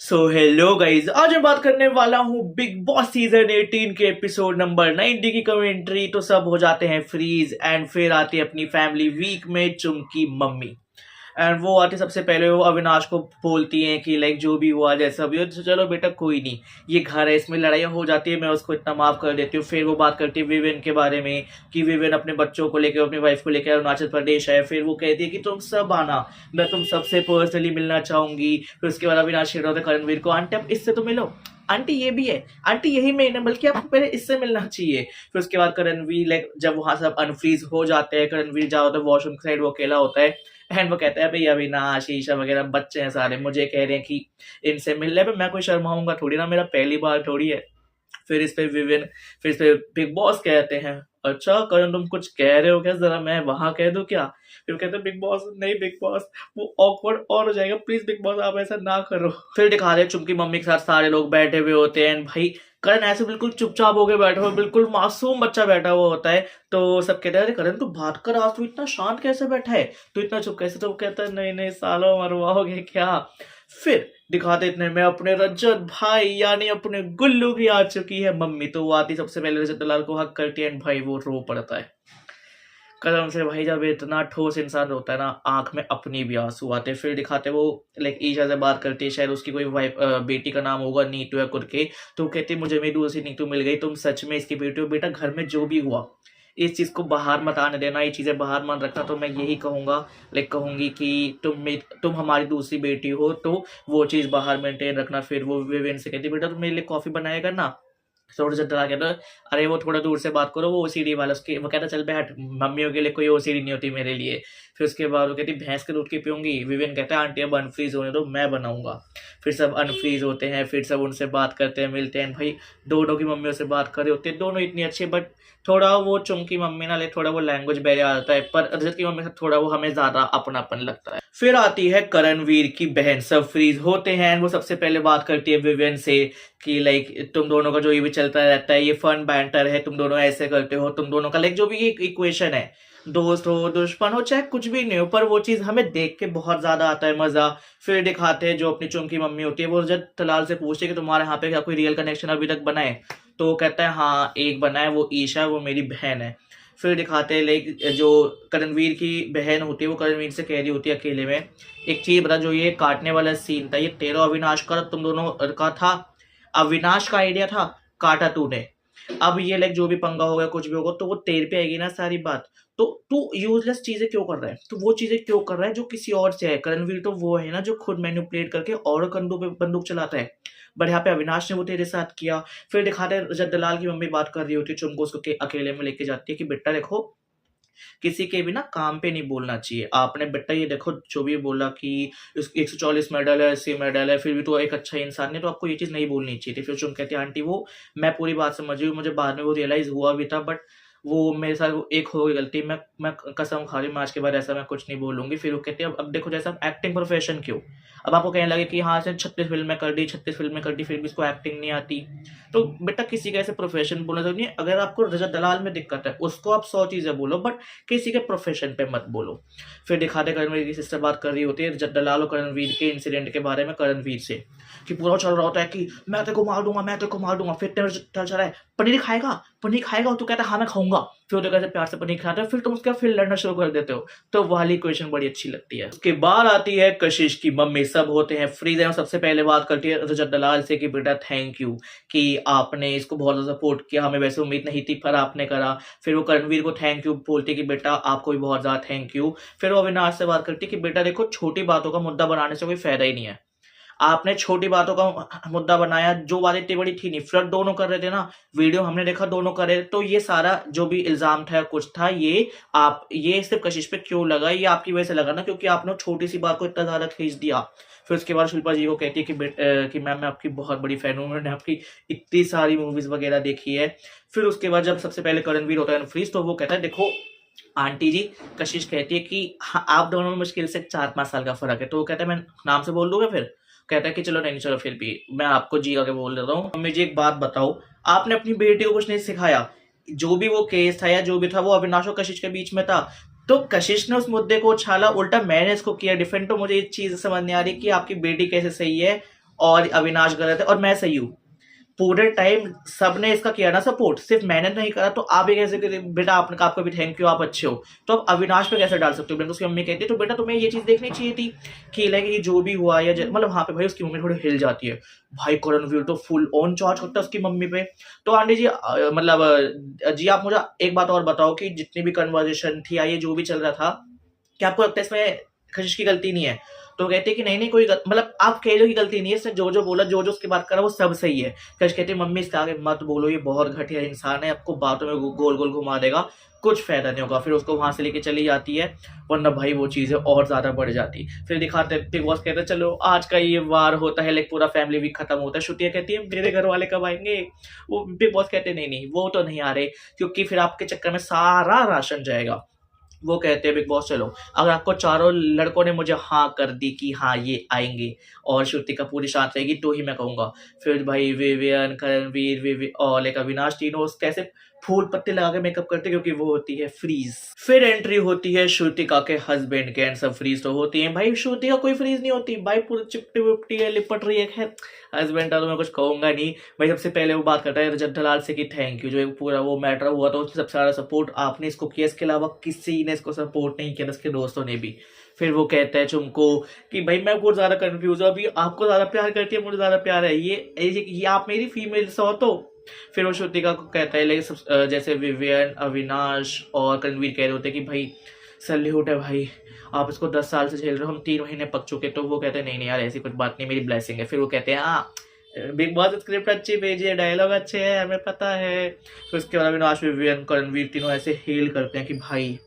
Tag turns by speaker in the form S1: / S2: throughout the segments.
S1: Hello guys, आज मैं बात करने वाला हूँ बिग बॉस सीजन 18 के एपिसोड नंबर 90 की कमेंट्री। तो सब हो जाते हैं फ्रीज एंड फिर आती है अपनी फैमिली वीक में चुमकी मम्मी। एंड वो आती सबसे पहले वो अविनाश को बोलती हैं कि लाइक जो भी हुआ जैसा भी हो तो चलो बेटा कोई नहीं, ये घर है, इसमें लड़ाइयाँ हो जाती है, मैं उसको इतना माफ कर देती हूँ। फिर वो बात करती है विवेन के बारे में कि विवेन अपने बच्चों को लेकर अपनी वाइफ को लेकर अरुणाचल प्रदेश है। फिर वो कहती है कि तुम सब आना, मैं तुम सबसे पर्सनली मिलना चाहूंगी। फिर उसके बाद अविनाश छेड़ रहा था करणवीर को, आंटी आप इससे तो मिलो, आंटी ये भी है, आंटी यही मेन है, बल्कि आपको पहले इससे मिलना चाहिए। फिर उसके बाद करणवीर लाइक जब वहां सब अनफ्रीज हो जाते हैं, करणवीर जाओ तो वॉशरूम साइड वो अकेला होता है एंड वो कहता है भाई अविनाश ईशा वगैरह बच्चे हैं सारे, मुझे कह रहे हैं कि इनसे मिलने पे मैं कोई शर्माऊंगा थोड़ी ना, मेरा पहली बार थोड़ी है। फिर इस पे विविन, फिर इस पे बिग बॉस कहते हैं अच्छा करण तुम कुछ कह रहे हो क्या, जरा मैं वहां कह दूं क्या। फिर कहते हैं बिग बॉस नहीं बिग बॉस, वो ऑकवर्ड और हो जाएगा, प्लीज बिग बॉस आप ऐसा ना करो। फिर दिखा रहे चुमकी मम्मी के साथ सारे लोग बैठे हुए होते हैं भाई करण ऐसे बिल्कुल चुपचाप होके बैठा हुआ, बिल्कुल मासूम बच्चा बैठा हुआ होता है। तो सब कहते हैं अरे करण तू बात कर, आज तू इतना शांत कैसे बैठा है, तू इतना चुप कैसे। तो वो कहता है नहीं नहीं सालों मरवाओगे क्या। फिर दिखाते इतने में अपने रजत भाई यानी अपने गुल्लू की आ चुकी है मम्मी। तो वो आती सबसे पहले रजत दलाल को हक करती है एंड भाई वो रो पड़ता है कसम से। भाई जब इतना ठोस इंसान होता है ना, आंख में अपनी भी आंसू आते हैं। फिर दिखाते वो लाइक ईशा से बात करती है, शायद उसकी कोई वाइफ बेटी का नाम होगा नीतू या करके। तो वो कहती है मुझे मेरी दूसरी नीतू मिल गई, तुम सच में इसकी बेटी हो। बेटा घर में जो भी हुआ इस चीज को बाहर मत आने देना, ये चीजें बाहर मत रखना। तो मैं यही कहूंगा लाइक कहूंगी कि तुम हमारी दूसरी बेटी हो, तो वो चीज बाहर मेंटेन रखना। फिर वो विवेन से कहती बेटा तुम मेरे लिए कॉफी बनाएगा ना। थोड़ा सा डरा कहता अरे वो थोड़ा दूर से बात करो, वो ओसीडी वाला। उसके वो कहता चल बैठ, मम्मियों के लिए कोई ओसीडी नहीं होती मेरे लिए। फिर उसके बाद वो कहती भैंस के दूध की पीऊंगी। विवेन कहता है आंटी अब अनफ्रीज होने दो, मैं बनाऊंगा। फिर सब अनफ्रीज होते हैं, फिर सब उनसे बात करते हैं, मिलते हैं। भाई दोनों की मम्मियों से बात कर रहे होते हैं, दोनों इतनी अच्छी, बट थोड़ा वो चुमकी मम्मी ना ले थोड़ा वो लैंग्वेज बैरियर आ जाता है, पर रजत की मम्मी से थोड़ा वो हमें ज्यादा अपनापन लगता है। फिर आती है करणवीर की बहन, सब फ्रीज होते हैं। वो सबसे पहले बात करती है विवेन से कि लाइक तुम दोनों का जो ये भी चलता रहता है, ये फन बैंटर है, तुम दोनों ऐसे करते हो, तुम दोनों का लाइक जो भी एक इक्वेशन है, दोस्त हो दुश्मन हो चाहे कुछ भी नहीं हो, पर वो चीज हमें देख के बहुत ज्यादा आता है मजा। फिर दिखाते हैं जो अपनी चुमकी मम्मी होती है, वो जब तलाल से पूछती है कि तुम्हारे यहाँ पे क्या कोई रियल कनेक्शन अभी तक बना है। तो वो कहता है हाँ एक बना है, वो ईशा, वो मेरी बहन है। फिर दिखाते हैं लाइक जो करणवीर की बहन होती है, वो करणवीर से कह रही होती है अकेले में एक चीज बता, जो ये काटने वाला सीन था ये तेरा अविनाश का तुम दोनों का था, अविनाश का आइडिया था, काटा तूने। अब ये लाइक जो भी पंगा होगा कुछ भी होगा तो वो तेरे पे आएगी ना सारी बात। तो तू यूजलेस चीजें क्यों कर रहा है, तो वो चीजें क्यों कर रहा है जो किसी और से है। करणवीर तो वो है ना जो खुद मैनिपुलेट करके और कंधों पे बंदूक चलाता है, बट यहाँ पे अविनाश ने वो तेरे साथ किया। फिर दिखाते हैं जब दलाल की मम्मी बात कर रही होती है, चुमको उसको अकेले में लेके जाती है कि बेटा देखो किसी के भी ना काम पे नहीं बोलना चाहिए आपने। बेटा ये देखो जो भी बोला कि 144 मेडल है, 80 मेडल है, फिर भी तो एक अच्छा इंसान है, तो आपको ये चीज नहीं बोलनी चाहिए थी। फिर तुम कहते हैं आंटी वो मैं पूरी बात समझ रही हूँ, मुझे बाद में वो रियलाइज हुआ भी था, बट वो मेरे साथ वो एक हो गई गलती, मैं कसम खा रही हूँ आज के बाद ऐसा मैं कुछ नहीं बोलूंगी। फिर वो कहते हैं अब देखो जैसा एक्टिंग प्रोफेशन क्यों, अब आपको कहने लगे कि हाँ से 36 फिल्में कर दी, 36 फिल्में कर दी, फिर भी इसको एक्टिंग नहीं आती। तो बेटा किसी का ऐसे प्रोफेशन बोलना तो नहीं है। अगर आपको रजत दलाल में दिक्कत है उसको आप 100 चीजें बोलो, बट किसी के प्रोफेशन पे मत बोलो। फिर दिखाते करणवीर की सिस्टर बात कर रही होती है रजत दलाल और करणवीर के इंसिडेंट के बारे में, करणवीर से कि पूरा चल रहा होता है कि मैं तेरे को मार दूंगा, मैं तेरे को मार दूंगा। फिर तेरे चल रहा है पनीर खाएगा, पनीर खाएगा, और तू कहता है हाँ मैं खाऊंगा। फिर वो कैसे प्यार से पनीर खाता है, फिर तुम उसका फिर लड़ना शुरू कर देते हो। तो वाली क्वेश्चन बड़ी अच्छी लगती है। उसके बाद आती है कशिश की मम्मी, सब होते हैं फ्रीज है। सबसे पहले बात करती है रजत दलाल से कि बेटा थैंक यू कि आपने इसको बहुत ज्यादा सपोर्ट किया, हमें वैसे उम्मीद नहीं थी पर आपने करा। फिर वो करणवीर को थैंक यू बोलती है कि बेटा आपको भी बहुत ज्यादा थैंक यू। फिर वो अविनाश से बात करती है कि बेटा देखो छोटी बातों का मुद्दा बनाने से कोई फायदा ही नहीं है, आपने छोटी बातों का मुद्दा बनाया, जो बात इतनी बड़ी थी नहीं, फ्लर्ट दोनों कर रहे थे ना, वीडियो हमने देखा दोनों कर रहे थे। तो ये सारा जो भी इल्जाम था कुछ था ये आप ये सिर्फ कशिश पे क्यों लगा, ये आपकी वजह से लगा ना, क्योंकि आपने छोटी सी बात को इतना ज्यादा खींच दिया। फिर उसके बाद शिल्पा जी को कहती है कि मैम मैं आपकी बहुत बड़ी फैन हूँ, मैंने आपकी इतनी सारी मूवीज वगैरह देखी है। फिर उसके बाद जब सबसे पहले करणवीर होता है फ्रीज, तो वो कहता है देखो आंटी जी, कशिश कहती है कि हाँ, आप दोनों में मुश्किल से 4-5 साल का फर्क है। तो वो कहता है मैं नाम से बोल दूंगा, फिर कहता है कि चलो नहीं चलो फिर भी मैं आपको जी आके बोल देता हूँ। मम्मी जी एक बात बताओ, आपने अपनी बेटी को कुछ नहीं सिखाया, जो भी वो केस था या जो भी था वो अविनाश और कशिश के बीच में था, तो कशिश ने उस मुद्दे को उछाला, उल्टा मैंने इसको किया डिफेंड। तो मुझे ये चीज समझ नहीं आ रही कि आपकी बेटी कैसे सही है और अविनाश गलत है और मैं सही हूँ। पूरे टाइम सबने इसका किया ना सपोर्ट, सिर्फ मैंने नहीं करा, तो आप भी कैसे करें? बेटा आपने आपका भी थैंक यू, आप अच्छे हो, तो आप अविनाश पे कैसे डाल सकते हो? उसकी मम्मी कहती है तो बेटा तुम्हें ये चीज देखनी चाहिए थी कि लाइक ये जो भी हुआ या मतलब वहां पे भाई उसकी मम्मी थोड़ी हिल जाती है। भाई करणवीर तो फुल ऑन चार्ज करता है उसकी मम्मी पे। तो आंटी जी मतलब जी आप मुझे एक बात और बताओ कि जितनी भी कन्वर्जेशन थी या ये जो भी चल रहा था, क्या आपको लगता है इसमें कशिश की गलती नहीं है? तो कहते हैं कि नहीं नहीं कोई मतलब आप कह रहे हो कि गलती नहीं है, इसने जो जो बोला जो जो उसकी बात करा वो सब सही है। कश कहते हैं मम्मी इसके आगे मत बोलो, ये बहुत घटिया इंसान है, आपको बातों में गोल गोल घुमा देगा, कुछ फायदा नहीं होगा। फिर उसको वहां से लेके चली जाती है, वरना भाई वो चीजें और ज्यादा बढ़ जाती। फिर दिखाते हैं बिग बॉस कहते हैं चलो आज का ये वार होता है, लाइक पूरा फैमिली वीक खत्म होता है। श्रुतिया कहती है मेरे घर वाले कब आएंगे? वो बिग बॉस कहते हैं नहीं नहीं वो तो नहीं आ रहे, क्योंकि फिर आपके चक्कर में सारा राशन जाएगा। वो कहते हैं बिग बॉस चलो, अगर आपको चारों लड़कों ने मुझे हाँ कर दी कि हाँ ये आएंगे और श्रुतिका पूरी शांत रहेगी तो ही मैं कहूंगा। फिर भाई विवियन, करणवीर, और लाइक अविनाश तीनों कैसे फूल पत्ते लगा के मेकअप करते क्योंकि वो होती है फ्रीज। फिर एंट्री होती है श्रुतिका के हस्बैंड के एंड सब फ्रीज तो होती है। भाई श्रुतिका कोई फ्रीज नहीं होती भाई, पूरी चिपटी विपटी है, लिपट रही है। हस्बैंड तो मैं कुछ कहूंगा नहीं भाई। सबसे पहले वो बात करता है रजत दलाल से कि थैंक यू, जो एक पूरा वो मैटर हुआ तो सबसे सारा सपोर्ट आपने इसको किया, इसके अलावा किसी ने इसको सपोर्ट नहीं किया, इसके दोस्तों ने भी। फिर वो कहता है चुमको कि भाई मैं बहुत ज्यादा कंफ्यूज हूँ, अभी आपको ज्यादा प्यार करती है मुझे ज्यादा प्यार है, ये आप मेरी फीमेल हो तो। फिर वो श्रुतिका को कहता है लेकिन जैसे विवियन, अविनाश और करणवीर कह रहे होते कि भाई सल्यूट है भाई, आप इसको 10 साल से झेल रहे हो, हम 3 महीने पक चुके। तो वो कहते हैं नहीं नहीं यार ऐसी कुछ बात नहीं, मेरी ब्लेसिंग है। फिर वो कहते हैं हाँ बिग बॉस स्क्रिप्ट अच्छी भेजी है, डायलॉग अच्छे हैं, हमें पता है। फिर उसके बाद अविनाश, विवियन, करणवीर तीनों ऐसे हेल करते हैं कि भाई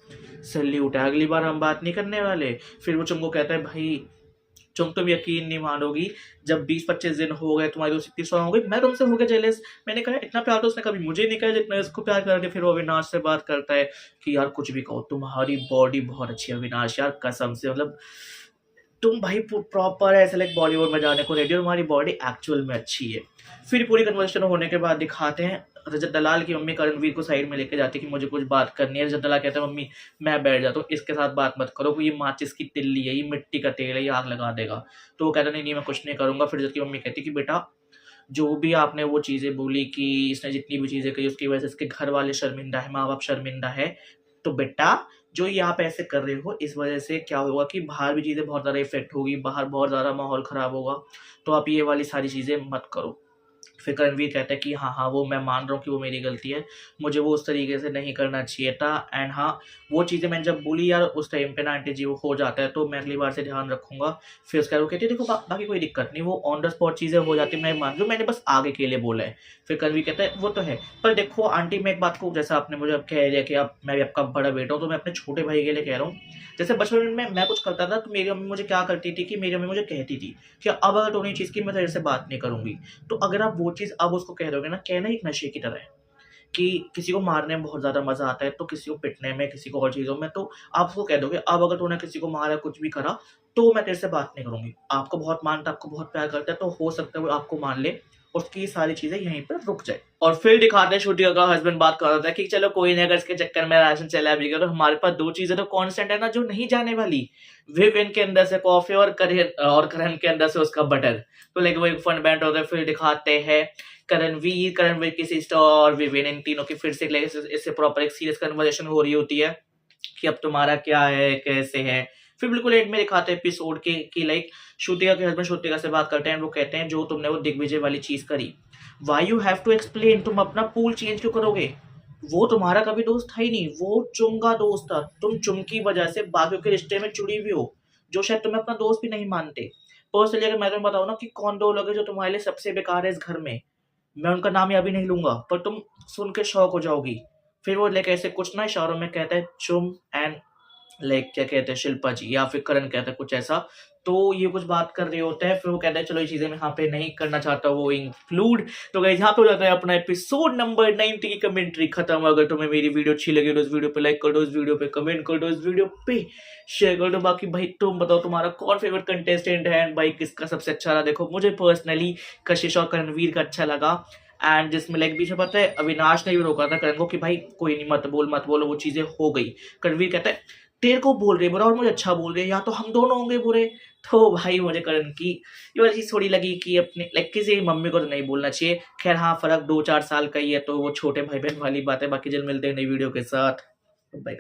S1: सल्यूट है, अगली बार हम बात नहीं करने वाले। फिर वो चुमको कहता है भाई तुम यकीन नहीं मानोगी, जब 20-25 दिन हो गए तुम्हारी दोस्ती 100 हो गई, मैं तुमसे हो गया जेलस। मैंने कहा इतना प्यार तो उसने कभी मुझे नहीं कहा जितना इसको प्यार करके। फिर वो अविनाश से बात करता है कि यार कुछ भी कहो तुम्हारी बॉडी बहुत अच्छी है अविनाश, यार कसम से, मतलब तुम भाई प्रॉपर ऐसे लाइक बॉलीवुड में जाने को रेडी हो, तुम्हारी बॉडी एक्चुअल में अच्छी है। फिर पूरी कन्वर्सेशन होने के बाद दिखाते हैं रजत दलाल की मम्मी करणवीर को साइड में लेके जाती है कि मुझे कुछ बात करनी है। रजत दलाल कहता है मम्मी मैं बैठ जाता हूँ, इसके साथ बात मत करो, ये माचिस की तिल्ली है, ये मिट्टी का तेल है, ये आग लगा देगा। तो वो कहता नहीं नहीं मैं कुछ नहीं करूंगा। फिर रजत की मम्मी कहती कि बेटा जो भी आपने वो चीजें बोली कि इसने जितनी भी चीजें कही उसकी वजह से इसके घर वाले शर्मिंदा है, माँ बाप शर्मिंदा है, तो बेटा जो ये आप ऐसे कर रहे हो इस वजह से क्या होगा कि बाहर भी चीजें बहुत ज्यादा इफेक्ट होगी, बाहर बहुत ज्यादा माहौल खराब होगा, तो आप ये वाली सारी चीजें मत करो। फिर करणवीर कहता है कि हाँ हाँ वो मैं मान रहा हूँ कि वो मेरी गलती है, मुझे वो उस तरीके से नहीं करना चाहिए था। एंड हाँ वो चीज़ें मैंने जब बोली यार उस टाइम पे ना आंटी जी वो हो जाता है, तो मैं अगली बार से ध्यान रखूंगा। फिर उसके बाद वो कहती है देखो बाकी कोई दिक्कत नहीं, वो ऑन द स्पॉट चीज़ें हो जाती मैं मान लूँ, मैंने बस आगे के लिए बोला है। फिर करणवीर कहता है वो तो है, पर देखो आंटी मैं एक बात को, जैसा आपने मुझे अब कह दिया कि अब मैं भी आपका बड़ा बेटा हूँ, तो मैं अपने छोटे भाई के लिए कह रहा हूँ। जैसे बचपन में मैं कुछ करता था तो मेरी मम्मी मुझे क्या करती थी कि मेरी मम्मी मुझे कहती थी कि अब अगर तूने चीज़ की मैं तेरे से बात नहीं करूंगी। तो अगर आप वो चीज़ अब उसको कह दोगे ना, कहना एक नशे की तरह है कि किसी को मारने में बहुत ज्यादा मजा आता है, तो किसी को पिटने में, किसी को और चीजों में, तो आप उसको कह दोगे अब अगर तूने किसी को मारा कुछ भी करा तो मैं तेरे से बात नहीं करूंगी। आपको बहुत मानता, आपको बहुत प्यार करता है, तो हो सकता है वो आपको मान ले, उसकी सारी चीजें यहीं पर रुक जाए। और फिर दिखाते हैं श्रुतिका का हस्बैंड बात कर रहा था कि चलो कोई नहीं, अगर इसके चक्कर में राशन चला भी गया तो हमारे पास 2 चीजें तो कांस्टेंट है ना जो नहीं जाने वाली, विवेन के अंदर से कॉफी और करण के अंदर से उसका बटर। तो लेकिन वो एक फन बैंड होता है। फिर दिखाते हैं करणवीर की सिस्टर और विवेन, इन तीनों की फिर से इससे प्रॉपर एक सीरियस कन्वर्सेशन हो रही होती है कि अब तुम्हारा क्या है, कैसे है। फिर बिल्कुल एंड में दिखाते हैं एपिसोड के कि लाइक श्रुतिका के हस्बैंड श्रुतिका से बात करते हैं, वो कहते हैं जो तुमने वो दिग्विजय वाली चीज करी, why you have to explain, तुम अपना पूल चेंज क्यों करोगे? वो तुम्हारा कभी दोस्त था ही नहीं, वो चुम का दोस्त था, तुम चुम की वजह से बाकियों के रिश्ते में जुड़ी हुई हो जो शायद तुम्हें अपना दोस्त भी नहीं मानते। पर्सनली अगर मैं तुम्हें बताऊं ना कि कौन 2 लोग हैं जो तुम्हारे लिए सबसे बेकार है इस घर में, मैं उनका नाम अभी नहीं लूंगा पर तुम सुन के शौक हो जाओगी। फिर वो लाइक ऐसे कुछ ना इशारों में कहता है चुम एंड लाइक क्या कहते हैं शिल्पा जी, या फिर करण कहता है कुछ ऐसा, तो ये कुछ बात कर रहे होते हैं। फिर वो कहता है चलो ये चीजें मैं यहाँ पे नहीं करना चाहता वो इंक्लूड। तो गाइस यहाँ पे हो जाता है अपना एपिसोड नंबर 90 की कमेंट्री खत्म। अगर तुम्हें मेरी वीडियो अच्छी लगी तो इस वीडियो पे लाइक कर दो, इस वीडियो पे कमेंट कर दो, इस वीडियो पे शेयर कर दो। बाकी भाई तुम बताओ तुम्हारा कौन फेवरेट कंटेस्टेंट है एंड भाई किसका सबसे अच्छा लगा। देखो मुझे पर्सनली कशिश और करणवीर का अच्छा लगा, एंड जिसमें लाइक बीच में पता है अविनाश ने भी रोका था करण को कि भाई कोई नहीं मत बोल, वो चीजें हो गई। करणवीर कहता है तेरे को बोल रहे बुरा और मुझे अच्छा बोल रहे हैं, या तो हम दोनों होंगे बुरे। तो भाई मुझे करण की ये वाली चीज़ थोड़ी लगी कि अपने लाइक किसी मम्मी को तो नहीं बोलना चाहिए। खैर हाँ, फ़र्क 2-4 साल का ही है तो वो छोटे भाई-बहन वाली बात है। बाकी जल्द मिलते हैं नई वीडियो के साथ। बाय।